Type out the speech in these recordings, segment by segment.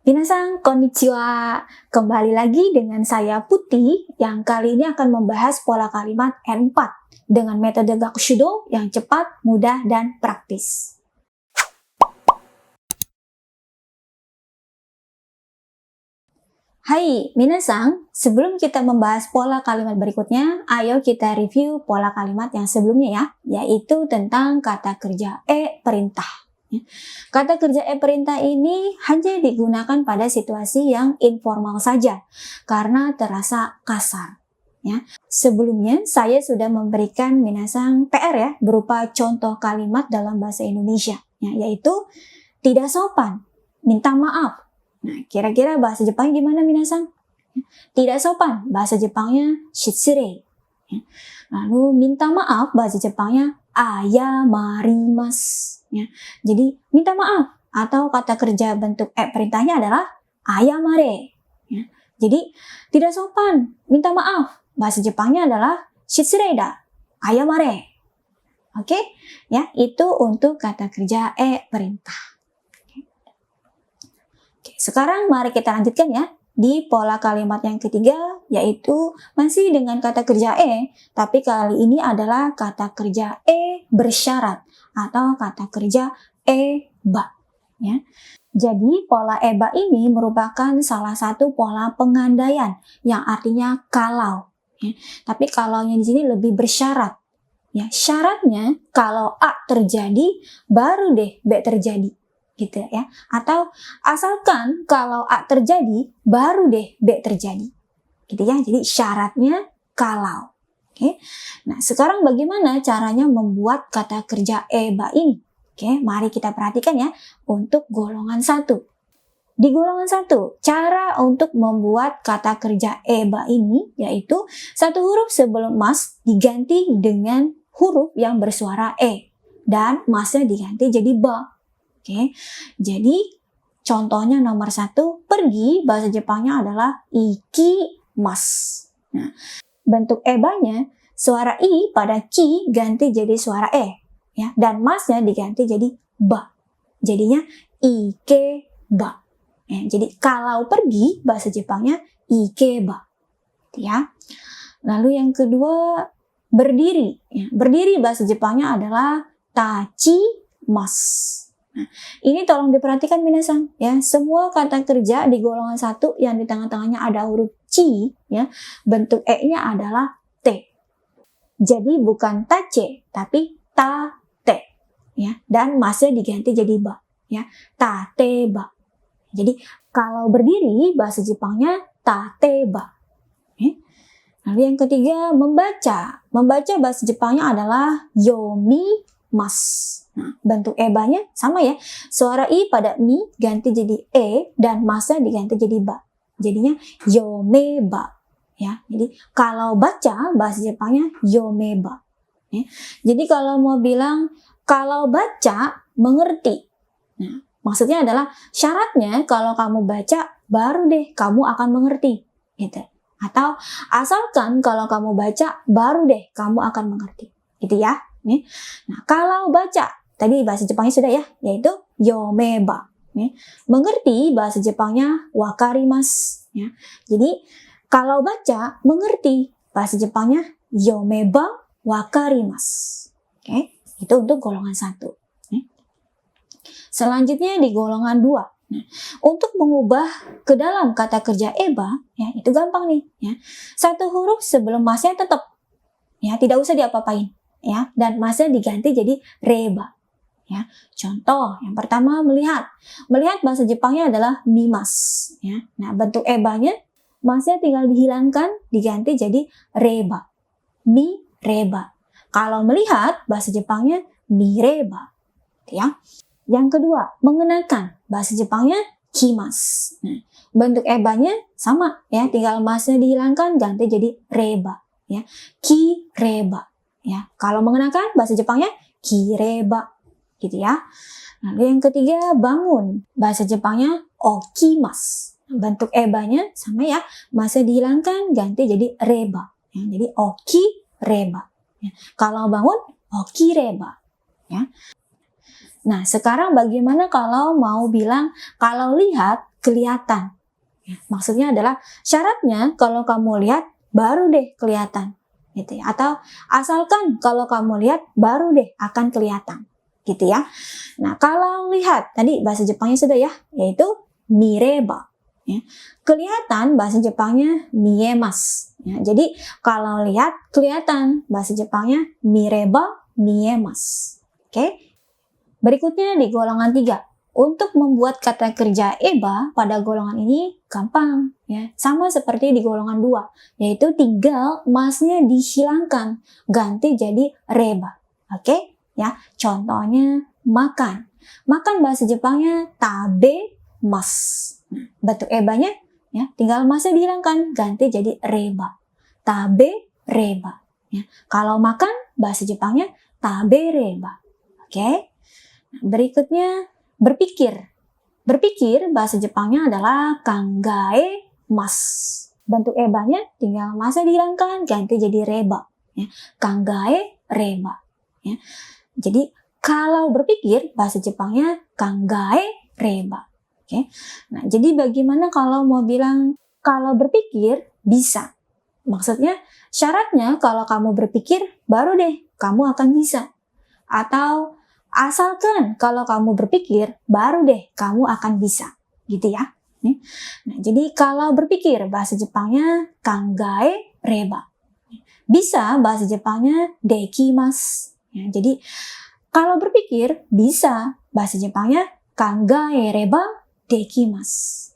Minasan, konnichiwa. Kembali lagi dengan saya Putih yang kali ini akan membahas pola kalimat N4 dengan metode Gakushudo yang cepat, mudah, dan praktis. Hai, minasan. Sebelum kita membahas pola kalimat berikutnya, ayo kita review pola kalimat yang sebelumnya ya, yaitu tentang kata kerja perintah. Kata kerja perintah ini hanya digunakan pada situasi yang informal saja karena terasa kasar. Ya. Sebelumnya saya sudah memberikan minasan PR ya berupa contoh kalimat dalam bahasa Indonesia, ya, yaitu tidak sopan, minta maaf. Nah, kira-kira bahasa Jepang gimana minasan? Tidak sopan, bahasa Jepangnya shitsurei. Lalu minta maaf bahasa Jepangnya ayamarimasu. Ya. Jadi minta maaf atau kata kerja bentuk perintahnya adalah ayamare. Ya. Jadi tidak sopan, minta maaf. Bahasa Jepangnya adalah shitsurei da, ayamare. Oke? Ya, itu untuk kata kerja perintah. Oke, sekarang mari kita lanjutkan ya di pola kalimat yang ketiga, yaitu masih dengan kata kerja tapi kali ini adalah kata kerja bersyarat atau kata kerja eba. Ya. Jadi pola eba ini merupakan salah satu pola pengandaian yang artinya kalau. Ya. Tapi kalaunya di sini lebih bersyarat. Ya, syaratnya kalau A terjadi, baru deh B terjadi. Gitu ya. Atau asalkan kalau A terjadi, baru deh B terjadi. Gitu ya. Jadi syaratnya kalau. Oke. Nah, sekarang bagaimana caranya membuat kata kerja eba ini? Oke, mari kita perhatikan ya untuk golongan 1. Di golongan 1, cara untuk membuat kata kerja eba ini yaitu satu huruf sebelum mas diganti dengan huruf yang bersuara dan masnya diganti jadi ba. Oke, jadi contohnya nomor 1, pergi bahasa Jepangnya adalah ikimasu. Nah, bentuk ebanya suara i pada ki ganti jadi suara ya, dan masnya diganti jadi ba. Jadinya ikeba. Ya, jadi kalau pergi bahasa Jepangnya ikeba. Ya. Lalu yang kedua berdiri. Ya, berdiri bahasa Jepangnya adalah tachimasu. Nah, ini tolong diperhatikan minasan ya, semua kata kerja di golongan 1 yang di tengah-tengahnya ada huruf ci ya, bentuk nya adalah t. Jadi bukan tace tapi tate ya, dan masnya diganti jadi ba ya, tateba. Jadi kalau berdiri bahasa Jepangnya tateba. Lalu yang ketiga membaca. Membaca bahasa Jepangnya adalah yomimasu. Nah, bentuk ebanya sama ya. Suara i pada mi ganti jadi dan masnya diganti jadi ba. Jadinya yomeba. Ya, jadi kalau baca bahasa Jepangnya yomeba. Ya. Jadi kalau mau bilang kalau baca mengerti. Nah, maksudnya adalah syaratnya kalau kamu baca baru deh kamu akan mengerti. Gitu. Atau asalkan kalau kamu baca baru deh kamu akan mengerti. Gitu ya. Nah, kalau baca tadi bahasa Jepangnya sudah ya, yaitu yomeba. Mengerti bahasa Jepangnya wakarimasu. Ya. Jadi kalau baca mengerti bahasa Jepangnya yomeba wakarimasu. Oke, itu untuk golongan 1. Selanjutnya di golongan 2. Nah, untuk mengubah ke dalam kata kerja eba, ya itu gampang nih. Ya. Satu huruf sebelum masnya tetap, ya tidak usah diapa-apain, ya, dan masnya diganti jadi reba. Ya, contoh yang pertama melihat. Melihat bahasa Jepangnya adalah mimasu. Ya. Nah, bentuk ebanya masnya tinggal dihilangkan, diganti jadi reba. Mi reba. Kalau melihat bahasa Jepangnya mireba. Ya. Yang kedua, mengenakan. Bahasa Jepangnya kimasu. Nah, bentuk ebanya sama ya, tinggal masnya dihilangkan, ganti jadi reba. Ya. Kireba. Ya. Kalau mengenakan bahasa Jepangnya kireba. Gitu ya. Lalu yang ketiga bangun, bahasa Jepangnya okimasu. Bentuk ebanya sama ya, masnya dihilangkan ganti jadi reba ya, jadi okireba ya. Kalau bangun okireba ya. Nah, sekarang bagaimana kalau mau bilang kalau lihat kelihatan. Ya, maksudnya adalah syaratnya kalau kamu lihat baru deh kelihatan, gitu ya. Atau asalkan kalau kamu lihat baru deh akan kelihatan, gitu ya. Nah, kalau lihat tadi bahasa Jepangnya sudah ya, yaitu mireba. Ya. Kelihatan bahasa Jepangnya miemasu. Ya, jadi kalau lihat kelihatan bahasa Jepangnya mireba miemasu. Oke. Berikutnya di golongan 3. Untuk membuat kata kerja eba pada golongan ini gampang ya, sama seperti di golongan 2, yaitu tinggal masnya dihilangkan, ganti jadi reba. Oke? Ya, contohnya makan. Makan bahasa Jepangnya tabemas. Nah, bentuk ebanya ya, tinggal masnya dihilangkan, ganti jadi reba. Tabe reba. Ya. Kalau makan bahasa Jepangnya tabereba. Oke? Nah, berikutnya berpikir. Berpikir bahasa Jepangnya adalah kangae mas. Bentuk ebanya tinggal masnya dihilangkan, ganti jadi reba. Ya. Kangae reba. Ya. Jadi kalau berpikir bahasa Jepangnya kangae reba. Oke. Nah, jadi bagaimana kalau mau bilang kalau berpikir bisa? Maksudnya syaratnya kalau kamu berpikir baru deh kamu akan bisa. Atau asalkan kalau kamu berpikir, baru deh kamu akan bisa. Gitu ya. Nah, jadi kalau berpikir, bahasa Jepangnya kangae reba. Bisa bahasa Jepangnya dekimasu. Ya, jadi kalau berpikir, bisa bahasa Jepangnya kangae reba dekimasu.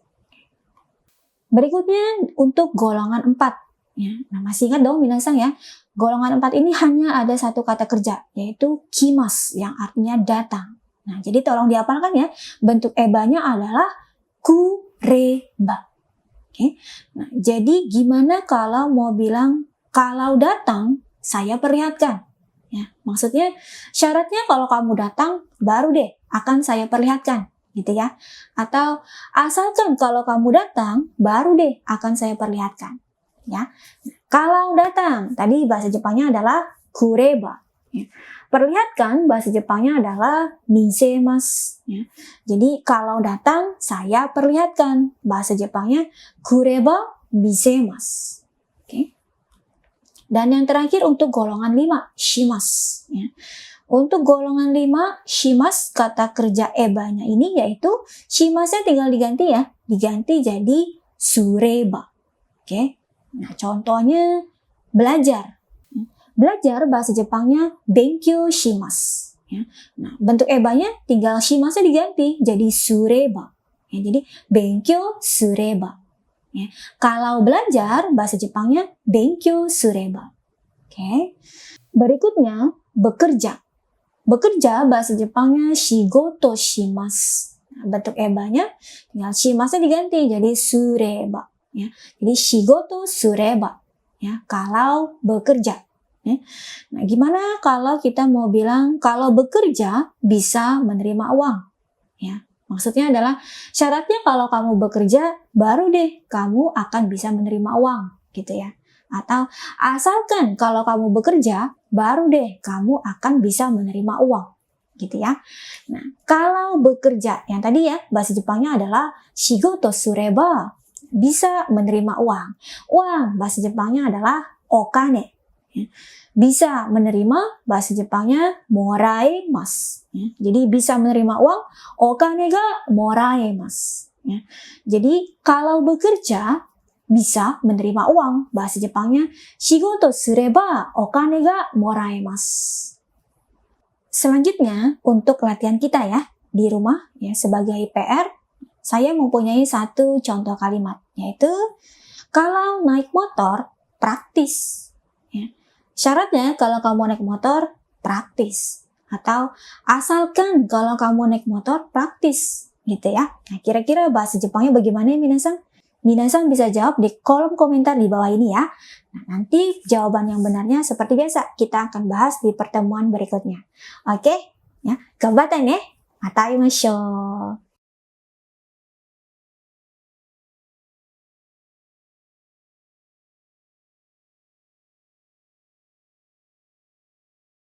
Berikutnya untuk golongan 4. Ya, nah masih ingat dong minasang ya. Golongan 4 ini hanya ada satu kata kerja, yaitu kimas, yang artinya datang. Nah, jadi tolong dihafalkan ya, bentuk ebanya adalah kureba. Oke. Nah, jadi gimana kalau mau bilang, kalau datang, saya perlihatkan. Ya, maksudnya syaratnya kalau kamu datang, baru deh akan saya perlihatkan. Gitu ya. Atau asalkan kalau kamu datang, baru deh akan saya perlihatkan. Ya. Kalau datang, tadi bahasa Jepangnya adalah kureba. Ya. Perlihatkan bahasa Jepangnya adalah misemasu. Ya. Jadi kalau datang, saya perlihatkan. Bahasa Jepangnya kureba misemasu. Oke. Dan yang terakhir untuk golongan 5, shimasu. Ya. Untuk golongan 5, shimasu, kata kerja ebanya ini yaitu shimasnya tinggal diganti ya. Diganti jadi sureba. Oke. Nah, contohnya belajar. Belajar bahasa Jepangnya benkyou shimasu. Ya. Nah, bentuk ebanya tinggal shimasnya diganti jadi sureba. Ya, jadi benkyou sureba. Ya. Kalau belajar bahasa Jepangnya benkyou sureba. Oke. Berikutnya bekerja. Bekerja bahasa Jepangnya shigoto shimasu. Nah, bentuk ebanya tinggal shimasnya diganti jadi sureba. Ya, jadi shigoto sureba. Ya, kalau bekerja. Ya. Nah, gimana kalau kita mau bilang kalau bekerja bisa menerima uang? Ya, maksudnya adalah syaratnya kalau kamu bekerja baru deh kamu akan bisa menerima uang, gitu ya. Atau asalkan kalau kamu bekerja baru deh kamu akan bisa menerima uang, gitu ya. Nah, kalau bekerja yang tadi ya bahasa Jepangnya adalah shigoto sureba. Bisa menerima uang. Uang bahasa Jepangnya adalah okane. Bisa menerima bahasa Jepangnya moraemasu. Jadi bisa menerima uang, okane ga moraemasu. Jadi kalau bekerja bisa menerima uang, bahasa Jepangnya shigoto sureba okane ga moraemasu. Selanjutnya untuk latihan kita ya di rumah ya sebagai PR. Saya mempunyai satu contoh kalimat, yaitu kalau naik motor, praktis. Ya. Syaratnya kalau kamu naik motor, praktis. Atau asalkan kalau kamu naik motor, praktis. Gitu ya. Nah, kira-kira bahasa Jepangnya bagaimana ya, minasang? Minasang bisa jawab di kolom komentar di bawah ini ya. Nah, nanti jawaban yang benarnya seperti biasa, kita akan bahas di pertemuan berikutnya. Oke? Ya, gambaten ya. Mata arimashou.